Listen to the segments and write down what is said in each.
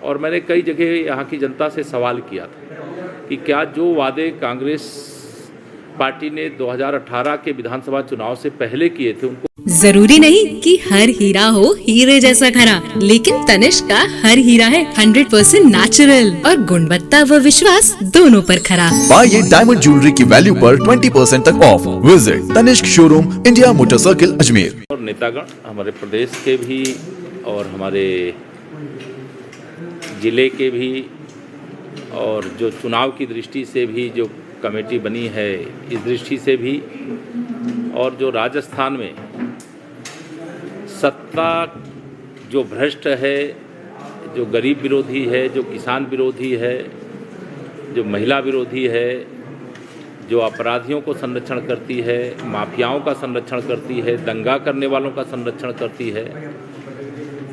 और मैंने कई जगह यहाँ की जनता से सवाल किया था कि क्या जो वादे कांग्रेस पार्टी ने 2018 के विधानसभा चुनाव से पहले किए थे उनको। जरूरी नहीं कि हर हीरा हो हीरे जैसा खरा, लेकिन तनिष्क का हर हीरा है 100% नेचुरल और गुणवत्ता व विश्वास दोनों पर खरा। पाइए डायमंड ज्वेलरी की वैल्यू पर 20% तक off. Visit Tanishq showroom, India motor circle, Ajmer. और नेतागण हमारे प्रदेश के भी और हमारे जिले के भी और जो चुनाव की दृष्टि से भी जो कमेटी बनी है इस दृष्टि से भी, और जो राजस्थान में सत्ता जो भ्रष्ट है, जो गरीब विरोधी है, जो किसान विरोधी है, जो महिला विरोधी है, जो अपराधियों को संरक्षण करती है, माफियाओं का संरक्षण करती है, दंगा करने वालों का संरक्षण करती है,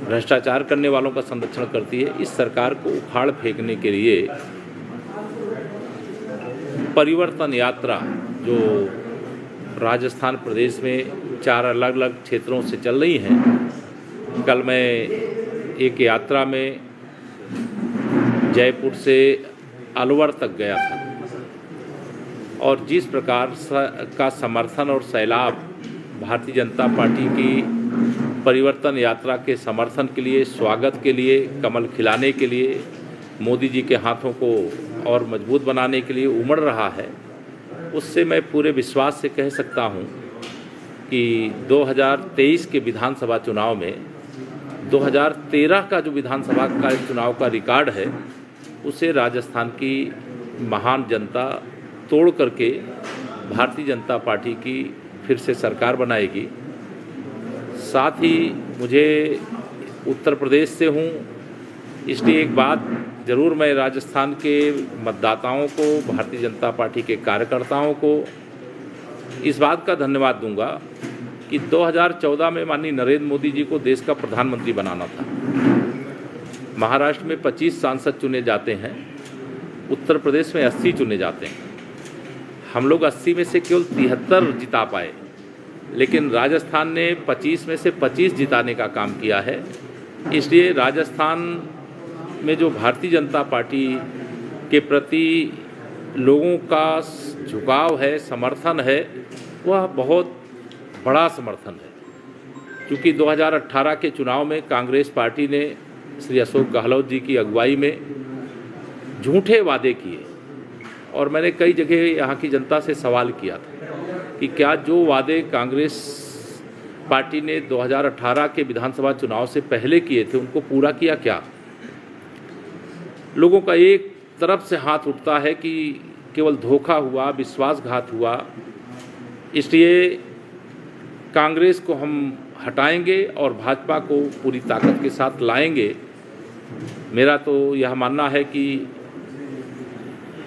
भ्रष्टाचार करने वालों का संरक्षण करती है, इस सरकार को उखाड़ फेंकने के लिए परिवर्तन यात्रा जो राजस्थान प्रदेश में 4 अलग अलग क्षेत्रों से चल रही हैं। कल मैं एक यात्रा में जयपुर से अलवर तक गया था और जिस प्रकार का समर्थन और सैलाब भारतीय जनता पार्टी की परिवर्तन यात्रा के समर्थन के लिए, स्वागत के लिए, कमल खिलाने के लिए, मोदी जी के हाथों को और मजबूत बनाने के लिए उमड़ रहा है, उससे मैं पूरे विश्वास से कह सकता हूं कि 2023 के विधानसभा चुनाव में 2013 का जो विधानसभा का चुनाव का रिकॉर्ड है उसे राजस्थान की महान जनता तोड़ करके भारतीय जनता पार्टी की फिर से सरकार बनाएगी। साथ ही मुझे उत्तर प्रदेश से हूँ, इसलिए एक बात ज़रूर मैं राजस्थान के मतदाताओं को, भारतीय जनता पार्टी के कार्यकर्ताओं को इस बात का धन्यवाद दूंगा कि 2014 में माननीय नरेंद्र मोदी जी को देश का प्रधानमंत्री बनाना था। महाराष्ट्र में 25 सांसद चुने जाते हैं, उत्तर प्रदेश में 80 चुने जाते हैं। हम लोग 80 में से केवल 73 जिता पाए, लेकिन राजस्थान ने 25 में से 25 जिताने का काम किया है। इसलिए राजस्थान में जो भारतीय जनता पार्टी के प्रति लोगों का झुकाव है, समर्थन है, वह बहुत बड़ा समर्थन है। क्योंकि 2018 के चुनाव में कांग्रेस पार्टी ने श्री अशोक गहलोत जी की अगुवाई में झूठे वादे किए और मैंने कई जगह यहाँ की जनता से सवाल किया था कि क्या जो वादे कांग्रेस पार्टी ने 2018 के विधानसभा चुनाव से पहले किए थे उनको पूरा किया क्या। लोगों का एक तरफ से हाथ उठता है कि केवल धोखा हुआ, विश्वासघात हुआ, इसलिए कांग्रेस को हम हटाएंगे और भाजपा को पूरी ताकत के साथ लाएंगे। मेरा तो यह मानना है कि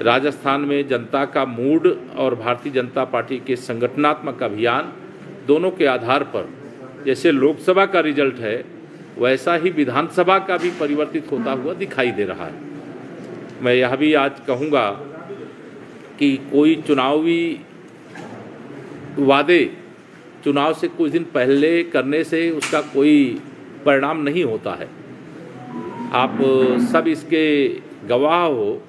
राजस्थान में जनता का मूड और भारतीय जनता पार्टी के संगठनात्मक अभियान दोनों के आधार पर जैसे लोकसभा का रिजल्ट है वैसा ही विधानसभा का भी परिवर्तित होता हुआ दिखाई दे रहा है। मैं यह भी आज कहूँगा कि कोई चुनावी वादे चुनाव से कुछ दिन पहले करने से उसका कोई परिणाम नहीं होता है। आप सब इसके गवाह हो।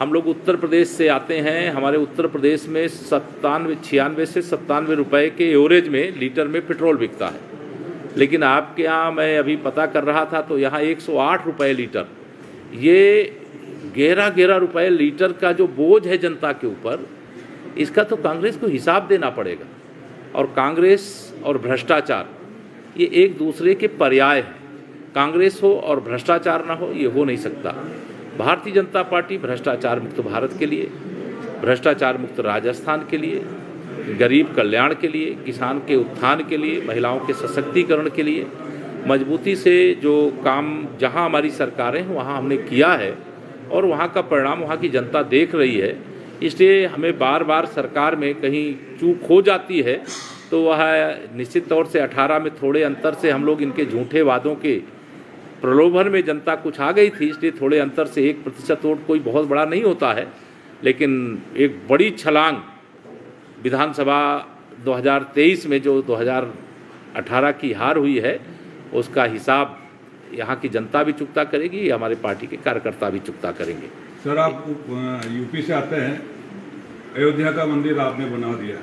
हम लोग उत्तर प्रदेश से आते हैं, हमारे उत्तर प्रदेश में 96 से 97 रुपए के एवरेज में लीटर में पेट्रोल बिकता है, लेकिन आपके यहाँ मैं अभी पता कर रहा था तो यहाँ 108 रुपये लीटर। ये 11 रुपये लीटर का जो बोझ है जनता के ऊपर, इसका तो कांग्रेस को हिसाब देना पड़ेगा। और कांग्रेस और भ्रष्टाचार ये एक दूसरे के पर्याय हैं। कांग्रेस हो और भ्रष्टाचार ना हो, ये हो नहीं सकता। भारतीय जनता पार्टी भ्रष्टाचार मुक्त भारत के लिए, भ्रष्टाचार मुक्त राजस्थान के लिए, गरीब कल्याण के लिए, किसान के उत्थान के लिए, महिलाओं के सशक्तिकरण के लिए मजबूती से जो काम जहां हमारी सरकारें हैं वहां हमने किया है और वहां का परिणाम वहां की जनता देख रही है। इसलिए हमें बार बार सरकार में कहीं चूक हो जाती है तो वह निश्चित तौर से 18 में थोड़े अंतर से हम लोग इनके झूठे वादों के प्रलोभन में जनता कुछ आ गई थी, इसलिए थोड़े अंतर से 1% वोट कोई बहुत बड़ा नहीं होता है, लेकिन एक बड़ी छलांग विधानसभा 2023 में जो 2018 की हार हुई है उसका हिसाब यहाँ की जनता भी चुकता करेगी, हमारे पार्टी के कार्यकर्ता भी चुकता करेंगे। सर, आप यूपी से आते हैं, अयोध्या का मंदिर आपने बना दिया,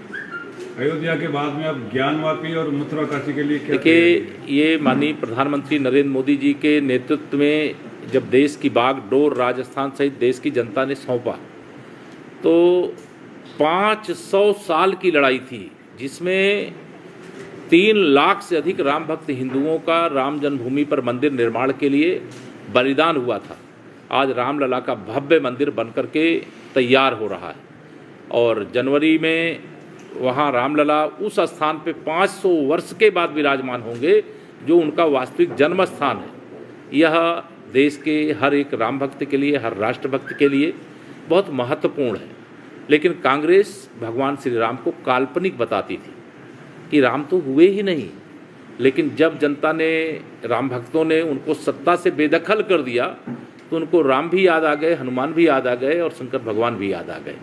अयोध्या के बाद में अब ज्ञानवापी और मथुरा काशी के लिए क्या? देखिए, ये माननीय प्रधानमंत्री नरेंद्र मोदी जी के नेतृत्व में जब देश की बागडोर राजस्थान सहित देश की जनता ने सौंपा तो 500 साल की लड़ाई थी, जिसमें 3 लाख से अधिक राम भक्त हिंदुओं का राम जन्मभूमि पर मंदिर निर्माण के लिए बलिदान हुआ था। आज रामलला का भव्य मंदिर बनकर के तैयार हो रहा है और जनवरी में वहाँ रामलला उस स्थान पे 500 वर्ष के बाद विराजमान होंगे जो उनका वास्तविक जन्म स्थान है। यह देश के हर एक राम भक्त के लिए, हर राष्ट्रभक्त के लिए बहुत महत्वपूर्ण है। लेकिन कांग्रेस भगवान श्री राम को काल्पनिक बताती थी कि राम तो हुए ही नहीं, लेकिन जब जनता ने, राम भक्तों ने उनको सत्ता से बेदखल कर दिया तो उनको राम भी याद आ गए, हनुमान भी याद आ गए और शंकर भगवान भी याद आ गए।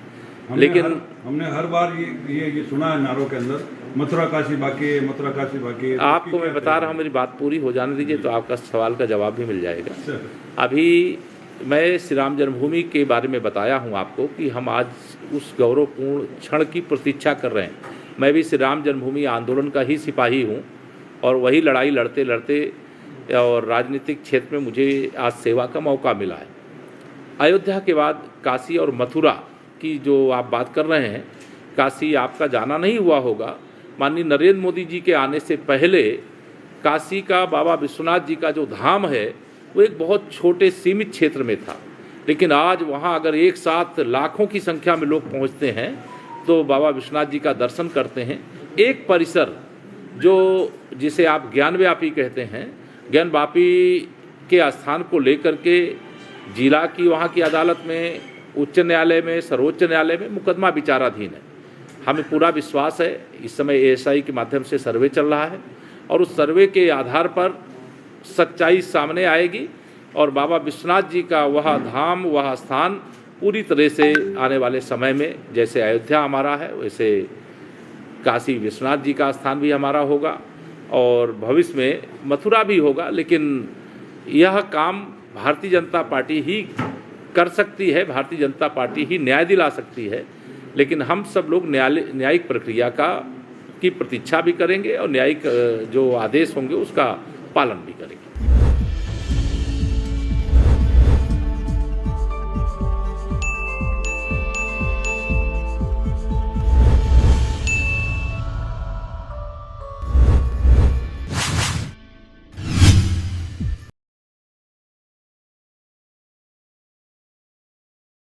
लेकिन हमने हर बार ये सुना है नारों के अंदर, मथुरा काशी बाकी है, मथुरा काशी बाकी है। आपको मैं बता रहा हूँ, मेरी बात पूरी हो जाने दीजिए तो आपका सवाल का जवाब भी मिल जाएगा। अभी मैं श्री राम जन्मभूमि के बारे में बताया हूँ आपको कि हम आज उस गौरवपूर्ण क्षण की प्रतीक्षा कर रहे हैं। मैं भी श्री राम जन्मभूमि आंदोलन का ही सिपाही हूँ और वही लड़ाई लड़ते लड़ते और राजनीतिक क्षेत्र में मुझे आज सेवा का मौका मिला है। अयोध्या के बाद काशी और मथुरा की जो आप बात कर रहे हैं, काशी आपका जाना नहीं हुआ होगा। माननीय नरेंद्र मोदी जी के आने से पहले काशी का बाबा विश्वनाथ जी का जो धाम है वो एक बहुत छोटे सीमित क्षेत्र में था, लेकिन आज वहाँ अगर एक साथ लाखों की संख्या में लोग पहुँचते हैं तो बाबा विश्वनाथ जी का दर्शन करते हैं। एक परिसर जो जिसे आप ज्ञानव्यापी कहते हैं, ज्ञानव्यापी के स्थान को लेकर के जिला की वहाँ की अदालत में, उच्च न्यायालय में, सर्वोच्च न्यायालय में मुकदमा विचाराधीन है। हमें पूरा विश्वास है, इस समय ASI के माध्यम से सर्वे चल रहा है और उस सर्वे के आधार पर सच्चाई सामने आएगी और बाबा विश्वनाथ जी का वह धाम, वह स्थान पूरी तरह से आने वाले समय में, जैसे अयोध्या हमारा है वैसे काशी विश्वनाथ जी का स्थान भी हमारा होगा और भविष्य में मथुरा भी होगा। लेकिन यह काम भारतीय जनता पार्टी ही कर सकती है, भारतीय जनता पार्टी ही न्याय दिला सकती है। लेकिन हम सब लोग न्यायिक प्रक्रिया की प्रतीक्षा भी करेंगे और न्यायिक जो आदेश होंगे उसका पालन भी करेंगे।